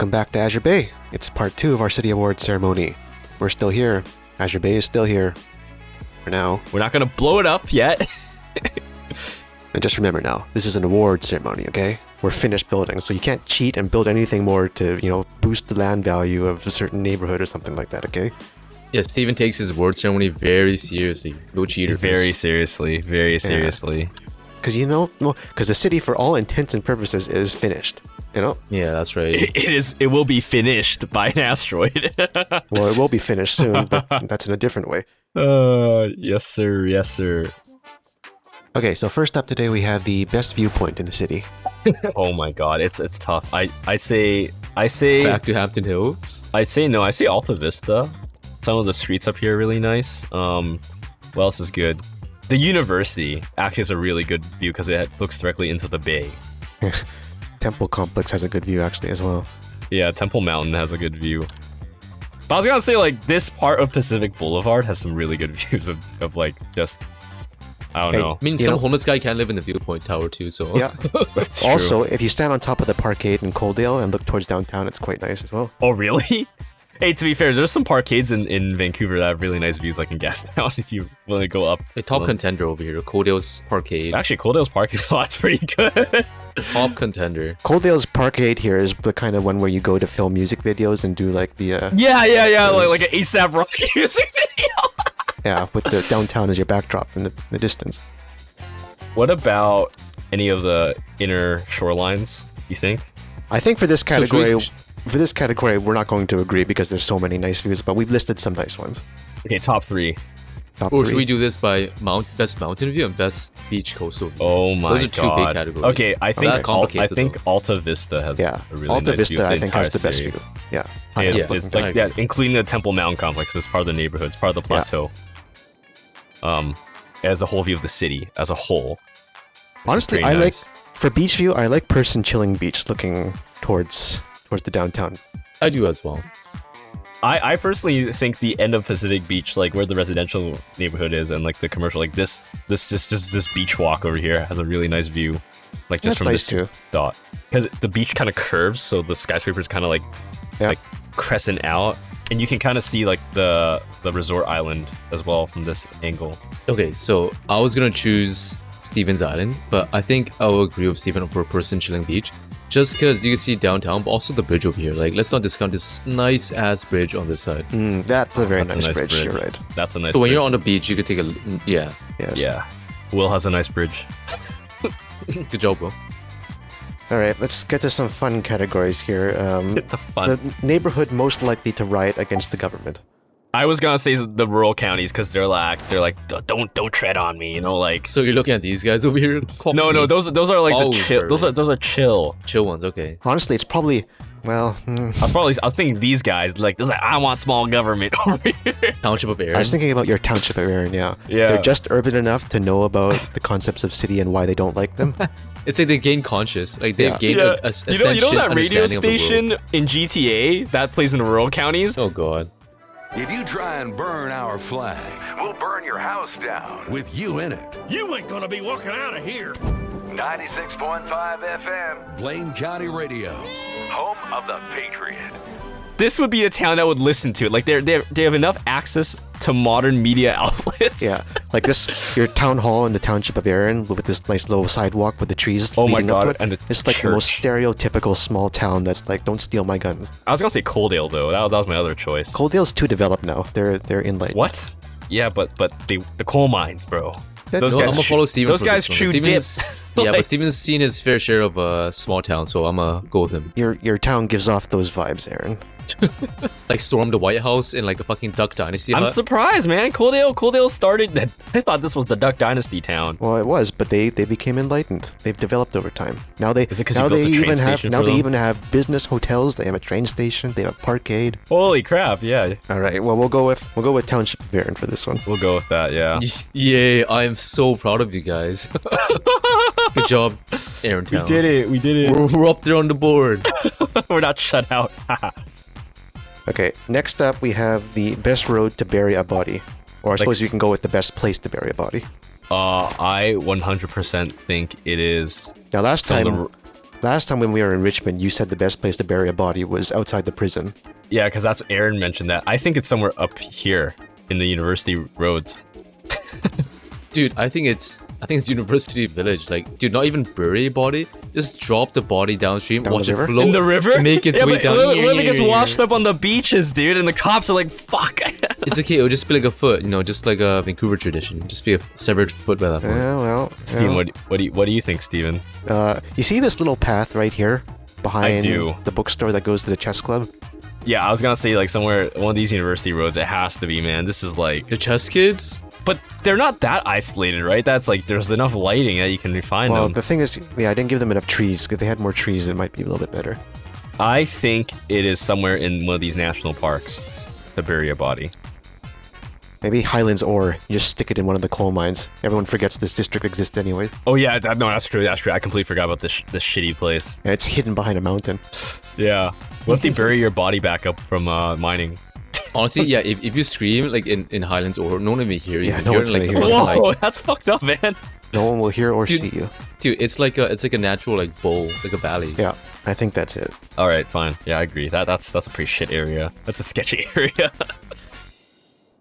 Welcome back to Azur Bay. It's part 2 of our City Awards ceremony. We're still here. Azur Bay is still here. For now. We're not gonna blow it up yet. And just remember now, this is an award ceremony, okay? We're finished building, so you can't cheat and build anything more to, boost the land value of a certain neighborhood or something like that, okay? Yeah, Steven takes his award ceremony very seriously. No cheater. Very seriously. Because because the city, for all intents and purposes, is finished. Yeah, that's right. It will be finished by an asteroid. Well, it will be finished soon, but that's in a different way. Yes sir. Okay, so first up today we have the best viewpoint in the city. Oh my god, it's tough. I say Back to Hampton Hills. I say Alta Vista. Some of the streets up here are really nice. What else is good? The university actually has a really good view because it looks directly into the bay. Temple Complex has a good view actually as well. Yeah, Temple Mountain has a good view. But I was gonna say this part of Pacific Boulevard has some really good views of just I don't know. I mean, some homeless guy can't live in the Viewpoint Tower too, so... Yeah. Also, if you stand on top of the parkade in Coaldale and look towards downtown, it's quite nice as well. Oh, really? Hey, to be fair, there's some parkades in Vancouver that have really nice views, like in Gastown, if you want to go up. A top contender over here, Coaldale's Parkade. Actually, Coaldale's parking lot's pretty good. Top contender. Coaldale's parkade here is the kind of one where you go to film music videos and do like the... Yeah, like an ASAP Rocky music video. Yeah, with the downtown as your backdrop in the distance. What about any of the inner shorelines, you think? I think for this category, we're not going to agree because there's so many nice views, but we've listed some nice ones. Okay, top 3. Or should we do this by best mountain view and best beach coastal view? Oh my god. Those are 2 big categories. Okay, I think Alta Vista has a really Alta nice Vista, view. I think, has the best view. Yeah. It's including the Temple Mountain complex. It's part of the neighborhood. It's part of the plateau. As a whole view of the city as a whole. Honestly, for beach view, I like Person Chilling Beach looking towards the downtown. I do as well. I personally think the end of Pacific Beach, like where the residential neighborhood is and like the commercial, like this beach walk over here has a really nice view. Like just from this dot. Because the beach kind of curves, so the skyscrapers kind of like crescent out. And you can kind of see like the resort island as well from this angle. Okay, so I was gonna choose Stevens Island, but I think I will agree with Steven for Person Chilling Beach. Just because you can see downtown, but also the bridge over here. Like, let's not discount this nice-ass bridge on this side. That's a very nice bridge, you're right. That's a nice So when bridge. you're on the beach, you could take a... Yeah. Yes. Yeah. Will has a nice bridge. Good job, bro. Alright, let's get to some fun categories here. The neighborhood most likely to riot against the government. I was gonna say the rural counties because they're like don't tread on me, So you're looking at these guys over here? No, those are like the chill. Those are chill ones. Okay. Honestly, it's probably I was thinking these guys like I want small government over here. Township of Erin. I was thinking about your Township of Erin. Yeah. They're just urban enough to know about the concepts of city and why they don't like them. It's like they gain conscious, like they've gained a you know that radio station in GTA that plays in the rural counties? Oh god. If you try and burn our flag, we'll burn your house down with you in it. You ain't gonna be walking out of here. 96.5 FM, Blaine County Radio, home of the Patriot. This would be a town that would listen to it. Like they have enough access to modern media outlets. Yeah, like your town hall in the Township of Erin with this nice little sidewalk with the trees. Oh my leading up to god! it. And it's like the most stereotypical small town that's like, don't steal my guns. I was gonna say Coaldale though. That was my other choice. Coaldale's too developed now. They're enlightened. What? Yeah, but the coal mines, bro. Those guys. I'm gonna follow Steven. Those guys chew dips. Yeah, but Steven's seen his fair share of small town, so I'm gonna go with him. Your town gives off those vibes, Aaron. Like storm the White House in like a fucking Duck Dynasty. I'm surprised, man. Coaldale started that. I thought this was the Duck Dynasty town. Well, it was, but they became enlightened. They've developed over time. Now they Is it 'cause you built a train station for them? they even have business hotels. They have a train station. They have a parkade. Holy crap! Yeah. All right. Well, we'll go with Township of Erin for this one. We'll go with that. Yeah. Yay! I am so proud of you guys. Good job, Erin Town. We did it. We're up there on the board. We're not shut out. Okay, next up we have the best road to bury a body. Or I suppose you can go with the best place to bury a body. I 100% think it is. Now last time Last time when we were in Richmond, you said the best place to bury a body was outside the prison. Yeah, because that's Aaron mentioned that. I think it's somewhere up here in the university roads. Dude, I think it's University Village. Like, dude, not even bury a body. Just drop the body downstream, Down watch the it river? float. In the river? Make its way but down. What if it gets washed up on the beaches, dude? And the cops are like, fuck. It's okay, it'll just be like a foot, just like a Vancouver tradition. Just be a severed foot by that point. Yeah, well. Steven, well, what do you think, Steven? you see this little path right here behind do. the bookstore that goes to the chess club? Yeah, I was gonna say like somewhere one of these university roads. It has to be, man. This is like, The chess kids? but they're not that isolated, right? That's like there's enough lighting that you can find Well, them. the thing is, yeah, I didn't give them enough trees. If they had more trees, it might be a little bit better. I think it is somewhere in one of these national parks to bury a body. Maybe Highlands ore. You just stick it in one of the coal mines. Everyone forgets this district exists anyway. Oh yeah, no, that's true. That's true. I completely forgot about this shitty place. And it's hidden behind a mountain. Yeah. What if they bury your body back up from mining? Honestly, yeah, if you scream like in Highlands or no one will hear you. Yeah, You no hear one's it, like, gonna hear a you. bunch of, Whoa, like- that's fucked up, man. No one will hear or Dude. see you. dude, it's like a natural like bowl, like a valley. Yeah, I think that's it. All right, fine. Yeah, I agree. That's a pretty shit area. That's a sketchy area.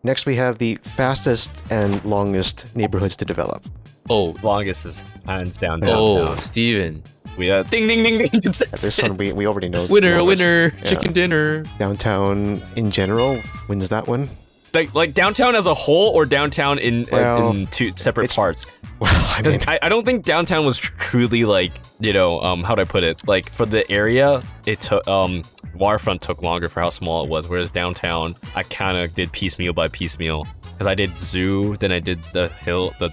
Next, we have the fastest and longest neighborhoods to develop. Oh, Longest is hands down oh, downtown. Steven. We ding ding ding ding. This one we already know. the Winner, longest. winner, Yeah. chicken dinner. Downtown in general wins that one. Like downtown as a whole, or downtown in Well, in two separate it's- parts. Well, I mean, Because I don't think downtown was truly like, how do I put it? Like for the area, it took waterfront took longer for how small it was, whereas downtown I kind of did piecemeal by piecemeal. Because I did zoo, then I did the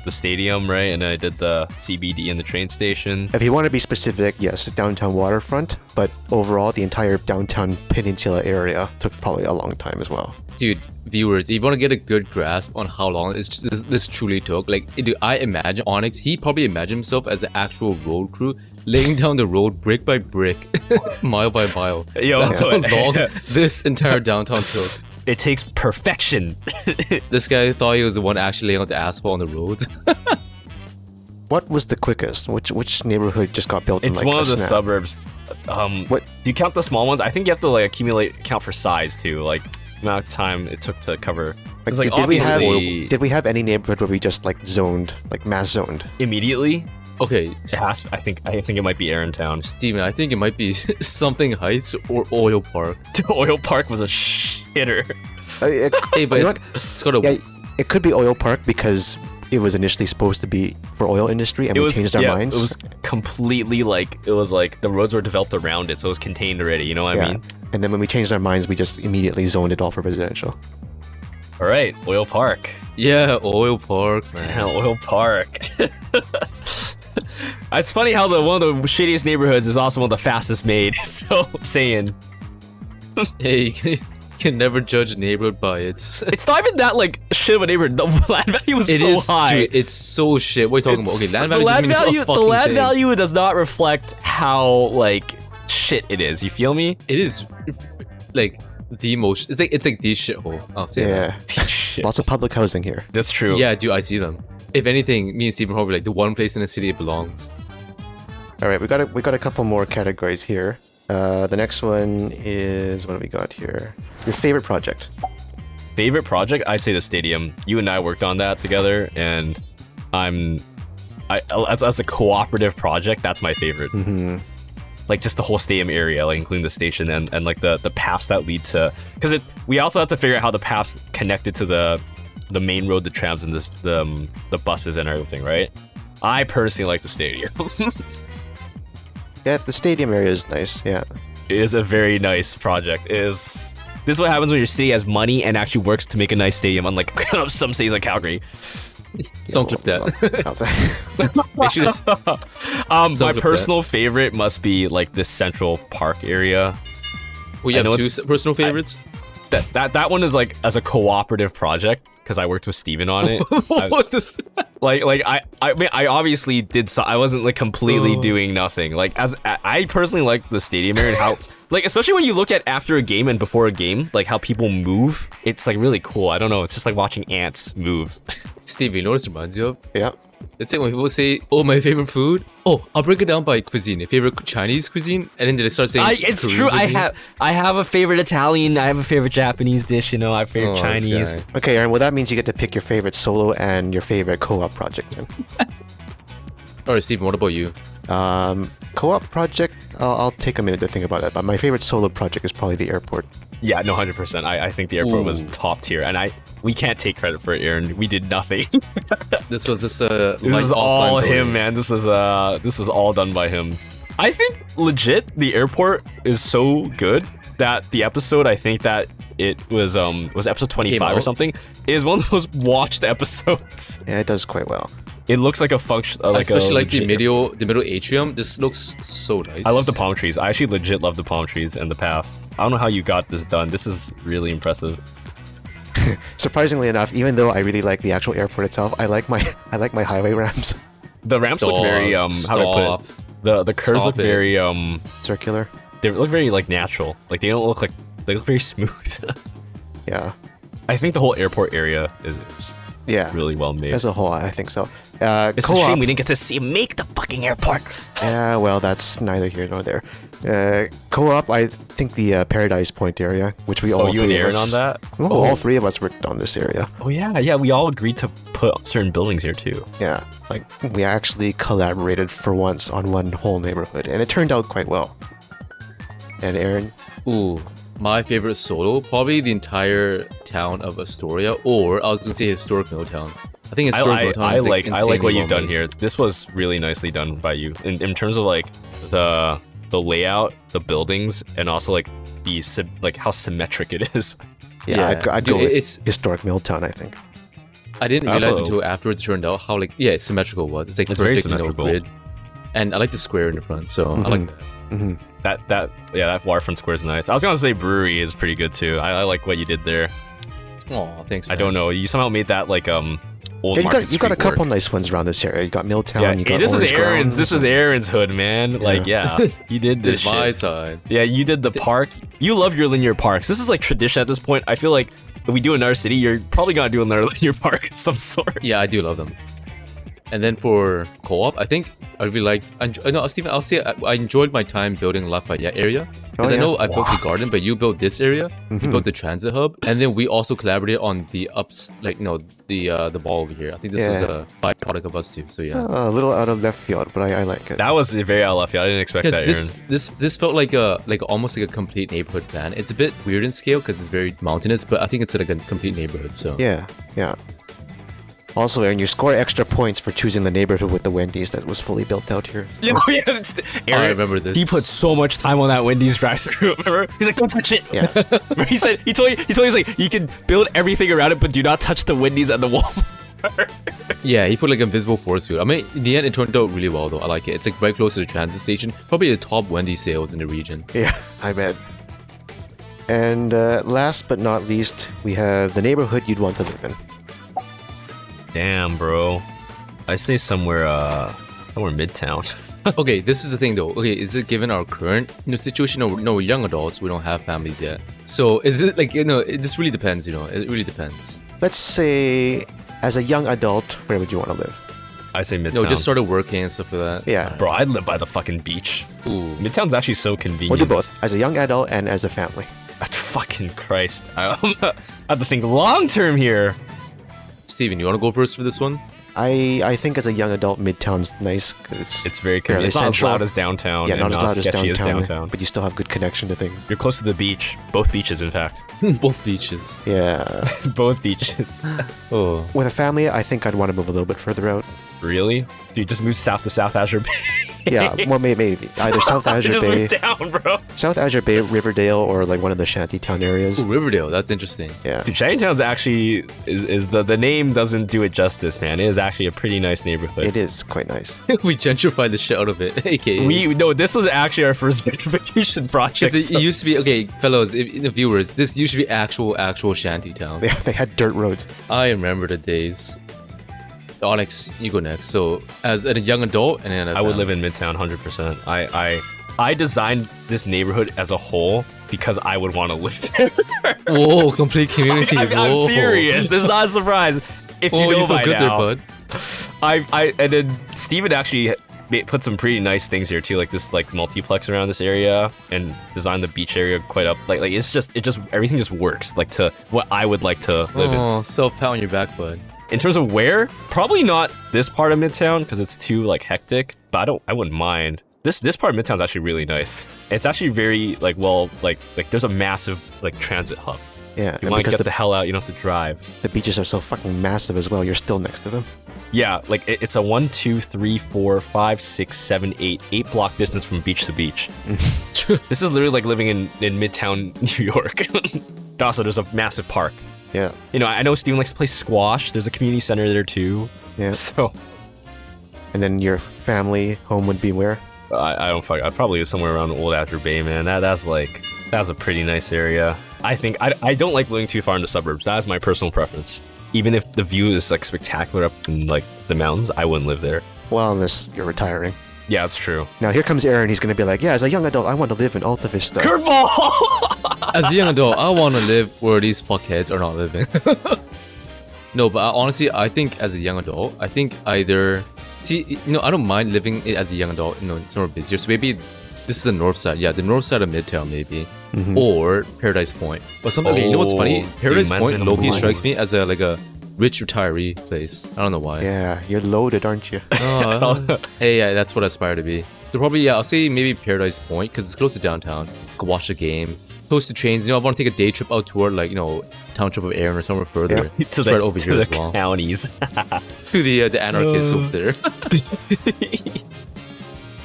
stadium, right, and then I did the CBD and the train station. if you want to be specific, yes, downtown waterfront, but overall, the entire downtown peninsula area took probably a long time as well. Dude, viewers, if you want to get a good grasp on how long this truly took, like, dude, I imagine Onyx, he probably imagined himself as an actual road crew, laying down the road brick by brick, mile by mile. Yo, That's how long this entire downtown took. it takes perfection. This guy thought he was the one actually laying out the asphalt on the roads. What was the quickest? Which neighborhood just got built? It's in like one of a the snap? suburbs. What? Do you count the small ones? I think you have to like count for size too, like the amount of time it took to cover. Like, It's like did we have any neighborhood where we just like zoned, like mass zoned? immediately? Okay, It has. I think it might be Aarontown. Steven, I think it might be something Heights or Oil Park. Oil Park was a shitter. Hey, but You know it's got a... Yeah, it could be Oil Park because it was initially supposed to be for oil industry, and we changed our minds. It was completely like the roads were developed around it, so it was contained already. You know what I mean? And then when we changed our minds, we just immediately zoned it all for residential. All right, Oil Park. Yeah, Oil Park, man. Yeah, Oil Park. It's funny how one of the shittiest neighborhoods is also one of the fastest made. So saying. Hey, you can never judge a neighborhood by its... It's not even that like shit of a neighborhood. The land value was It so is, high. dude, it's so shit. What are you talking about? Okay, land value. The land doesn't mean a value. The fucking land thing. value does not reflect how like shit it is. You feel me? It is like the most. It's like the shithole. I'll say that. Yeah, Shit. lots of public housing here. That's true. Yeah, dude, I see them. If anything, me and Steven probably like the one place in the city it belongs. All right, we got a couple more categories here. The next one is what do we got here? Your favorite project? Favorite project? I say the stadium. You and I worked on that together, and as a cooperative project, that's my favorite. Mm-hmm. Like just the whole stadium area, like including the station and like the paths that lead to, because we also have to figure out how the paths connected to the main road, the trams, and the buses and everything, right? I personally like the stadium. Yeah, the stadium area is nice. Yeah. It is a very nice project. This is what happens when your city has money and actually works to make a nice stadium, unlike some cities like Calgary. Some clip that. Make sure to My clip that. personal favorite must be like this Central Park area. Well, you I know have two it's- personal favorites. That one is like as a cooperative project because I worked with Steven on it. What does? I mean, I obviously did. I wasn't like completely Oh. doing nothing. Like I personally like the stadium area and how, like, especially when you look at after a game and before a game, like how people move. It's like really cool. I don't know. It's just like watching ants move. Steve, you know what this reminds you of? Yeah. It's like when people say, "Oh, my favorite food." Oh, I'll break it down by cuisine. Your favorite Chinese cuisine, and then they start saying, It's Korean true. cuisine. I have a favorite Italian. I have a favorite Japanese dish. You know, I have a favorite Oh, this Chinese. guy. Okay, Aaron. Well, that means you get to pick your favorite solo and your favorite co-op project. Then. All right, Steven, what about you? Co-op project. I'll take a minute to think about that. But my favorite solo project is probably the airport. Yeah, no, 100%. I think the airport was Ooh. top tier, and we can't take credit for it, Aaron. We did nothing. This was just This is all him, man. This was all done by him. I think legit the airport is so good that the episode, I think that it was episode 25 or out. something, is one of the most watched episodes. Yeah, it does quite well. It looks like a function, Especially like the legit middle atrium. This looks so nice. I love the palm trees. I actually legit love the palm trees and the paths. I don't know how you got this done. This is really impressive. Surprisingly enough, even though I really like the actual airport itself, I like my highway ramps. The ramps look very how do I put it? The curves Stop look it. very Circular. they look very like natural. Like they don't look like they look very smooth. Yeah. I think the whole airport area is Yeah. really well made. As a whole, I think so. It's a Co-op. shame we didn't get to see him make the fucking airport. Yeah, well, that's neither here nor there. Co-op, I think the Paradise Point area, which we all Oh, you and three of Aaron us- on that? Oh, Oh. all three of us worked on this area. Oh yeah, we all agreed to put certain buildings here too. Yeah, like we actually collaborated for once on one whole neighborhood, and it turned out quite well. And Aaron, Ooh, my favorite solo, probably the entire town of Astoria, or I was gonna say historic Milltown. I think historic Milltown I is like insanely what you've well done made. here. This was really nicely done by you in terms of like the layout, the buildings, and also like like how symmetric it is. yeah, I'd go Dude, with it's historic Milltown, I think. I didn't realize Also- until afterwards it turned out how like it's symmetrical was. It's like It's very perfect, symmetrical. grid. And I like the square in the front, so I like that. Hmm. That waterfront square is nice. I was gonna say brewery is pretty good too. I like what you did there. Oh, thanks. I don't know. You somehow made that like old Yeah, market you got a street work. couple nice ones around this area. You got Milltown, Yeah, you hey, got this is Orange Aaron's. Grounds. This is Aaron's hood, man. Like, yeah, you did this This is my shit. side. Yeah, you did the park. You love your linear parks. This is like tradition at this point. I feel like if we do another city, you're probably gonna do another linear park of some sort. Yeah, I do love them. And then for co-op, I think I really liked. No, Steven, I'll say I enjoyed my time building Lafayette area because Oh, I yeah. know I built the garden, but you built this area. You Mhm. built the transit hub, and then we also collaborated on the the ball over here. I think this was Yeah. a byproduct of us too. So yeah. A little out of left field, but I like it. That was very out of left field. I didn't expect Because that, Aaron. this felt like almost like a complete neighborhood plan. It's a bit weird in scale because it's very mountainous, but I think it's like a complete neighborhood. So Yeah, yeah. Also, Aaron, you score extra points for choosing the neighborhood with the Wendy's that was fully built out here. Yeah, Aaron, I remember this. He put so much time on that Wendy's drive-through. Remember? He's like, "Don't touch it." Yeah. Remember he said he told you he's like, "You can build everything around it, but do not touch the Wendy's and the wall." Yeah, he put like invisible force field. I mean, in the end, it turned out really well though. I like it. It's like right close to the transit station. Probably the top Wendy's sales in the region. Yeah, I bet. And last but not least, we have the neighborhood you'd want to live in. Damn, bro. I say somewhere midtown. Okay, this is the thing though. Okay, is it given our current situation? No, we're young adults. We don't have families yet. So is it like this really depends. It really depends. Let's say, as a young adult, where would you want to live? I say midtown. No, just started working and stuff like that. Yeah, Bro, I'd live by the fucking beach. Ooh. Midtown's actually so convenient. we'll do both, as a young adult and as a family. Fucking Christ. I have to think long term here. Steven, you want to go first for this one? I think as a young adult, Midtown's nice. 'Cause It's very fairly convenient. It's not as central. loud as downtown. Yeah, and not as loud as sketchy downtown, but you still have good connection to things. You're close to the beach. Both beaches, in fact. Both beaches. Yeah. Both beaches. Oh. With a family, I think I'd want to move a little bit further out. Really? Dude, just move south to South Azure Bay. Yeah, well, maybe either South Azure just Bay, move down, bro. South Azure Bay, Riverdale, or like one of the shantytown areas. Ooh, Riverdale. That's interesting. Yeah. Dude, Chinatown's actually is the name doesn't do it justice, man. It is actually a pretty nice neighborhood. It is quite nice. We gentrified the shit out of it. AKA. No, this was actually our first gentrification project. Because it used to be, okay, fellows, the viewers, this used to be actual shanty town. They had dirt roads. I remember the days. Onyx, you go next. So, as a young adult, and then I would live in Midtown 100%. I designed this neighborhood as a whole because I would want to live there. Whoa, complete communities. I'm Whoa. serious. This is not a surprise. if Oh, you know you're so by good there, now, bud. and then Steven actually put some pretty nice things here too, like this like multiplex around this area, and designed the beach area quite up. Like it just everything just works like to what I would like to live in. Oh, self-pat on your back, bud. In terms of where, probably not this part of Midtown because it's too like hectic. But I wouldn't mind. This part of Midtown's actually really nice. It's actually very like there's a massive like transit hub. Yeah, You want to get the hell out, you don't have to drive. the beaches are so fucking massive as well. You're still next to them. Yeah, like it's a 1, 2, 3, 4, 5, 6, 7, 8 block distance from beach to beach. This is literally like living in Midtown New York. Also, there's a massive park. Yeah, You know, I know Steven likes to play squash. There's a community center there too. yeah. So And then your family home would be where? I don't fuck. I'd probably somewhere around Old Azur Bay, man. That's a pretty nice area. I think I don't like living too far in the suburbs. That is my personal preference. Even if the view is like spectacular up in like the mountains, I wouldn't live there. Well, unless you're retiring. Yeah, that's true. Now here comes Aaron. He's gonna be like, yeah, as a young adult, I want to live in Alta Vista. Curveball! As a young adult, I want to live where these fuckheads are not living. No, but honestly, I think as a young adult, I think either... See, you know, I don't mind living as a young adult, you know, somewhere busier. So maybe this is the north side. Yeah, the north side of Midtown, maybe. Or Paradise Point. Or something. Okay, you know what's funny? Oh, Paradise dude, Point, man's low-key been strikes me as a rich retiree place. I don't know why. Yeah, you're loaded, aren't you? Oh, hey, yeah, that's what I aspire to be. So probably, yeah, I'll say maybe Paradise Point because it's close to downtown. Could watch a game. Close to trains. You know, I want to take a day trip out toward, like, you know, township of Aaron or somewhere further. to It's right over to here the as well. counties. To the anarchists over there.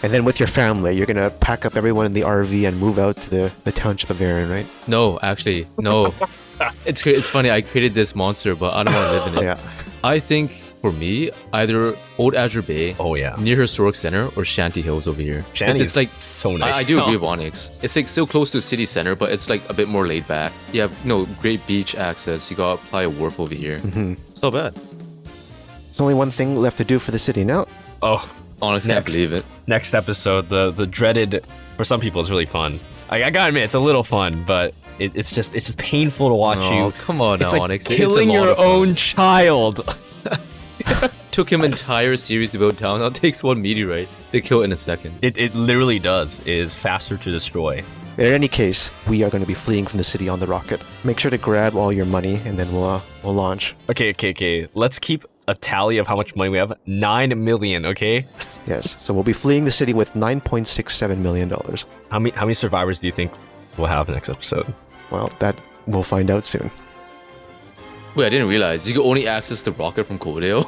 And then with your family, you're gonna pack up everyone in the RV and move out to the township of Aaron, right? No, actually, no. It's funny. I created this monster, but I don't want to live in it. Yeah. I think for me, either Old Azur Bay, Oh yeah. near Historic Center, or Shanty Hills over here. Shanty's It's like so nice. I do agree with Onyx. It's like still close to the city center, but it's like a bit more laid back. You have great beach access. You got Playa Wharf over here. It's not bad. There's only one thing left to do for the city now. Oh, Onyx can't Next. believe it. next episode, the dreaded. For some people, it's really fun. I gotta admit, it's a little fun, but it's just painful to watch Oh, you. come on now, It's like Onyx. killing it's a lot your of fun. own child. Took him entire series to build town. Now it takes one meteorite to kill it in a second. It literally does. It is faster to destroy. In any case, we are going to be fleeing from the city on the rocket. Make sure to grab all your money, and then we'll launch. Okay. Let's keep a tally of how much money we have. 9 million. Okay. Yes. So we'll be fleeing the city with $9.67 million. How many survivors do you think we'll have next episode? Well, that we'll find out soon. Wait, I didn't realize you could only access the rocket from Codale.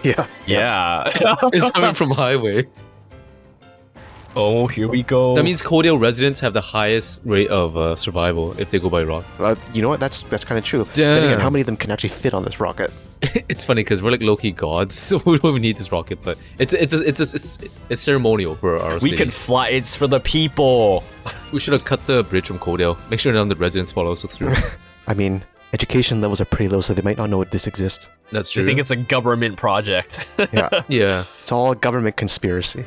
Yeah. Yeah. It's coming from highway. Oh, here we go. That means Codale residents have the highest rate of survival if they go by rock. You know what? That's kind of true. Then again, Damn. how many of them can actually fit on this rocket? It's funny because we're like low-key gods, so we don't even need this rocket. But it's ceremonial for our we city. can fly. It's for the people. We should have cut the bridge from Codale. Make sure none of the residents follow us through. I mean, education levels are pretty low, so they might not know this exists. That's I true. think it's a government project. Yeah. yeah. It's all government conspiracy.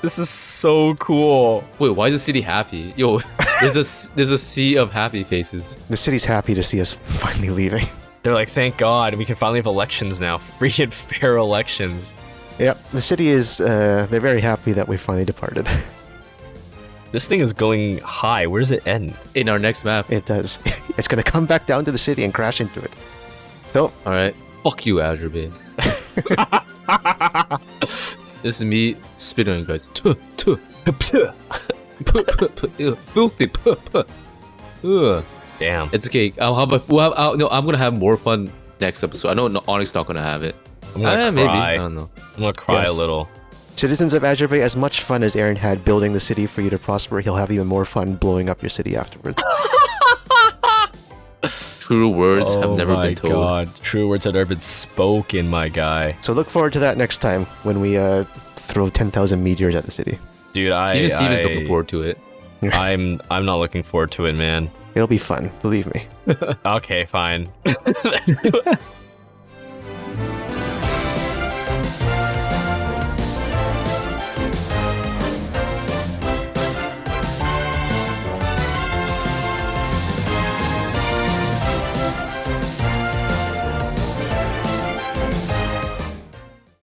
This is so cool. Wait, why is the city happy? Yo, there's a sea of happy faces. The city's happy to see us finally leaving. They're like, thank God, we can finally have elections now. Free and fair elections. Yep, the city is, they're very happy that we finally departed. This thing is going high. Where does it end? In our next map. It does. It's gonna come back down to the city and crash into it. So, All right. Fuck you, Azur Bay. This is me spitting on you guys. Tuh, tuh. Filthy. Ugh. Damn. It's okay. How about no? I'm gonna have more fun next episode. I know Onyx not gonna have it. I'm gonna Maybe. cry. I don't know. I'm gonna cry Yes. a little. citizens of Azur Bay, as much fun as Aaron had building the city for you to prosper, he'll have even more fun blowing up your city afterwards. True words have never been told. Oh my god. True words have never been spoken, my guy. So look forward to that next time when we throw 10,000 meteors at the city. Dude, Even Steven's looking forward to it. I'm not looking forward to it, man. It'll be fun, believe me. Okay, fine.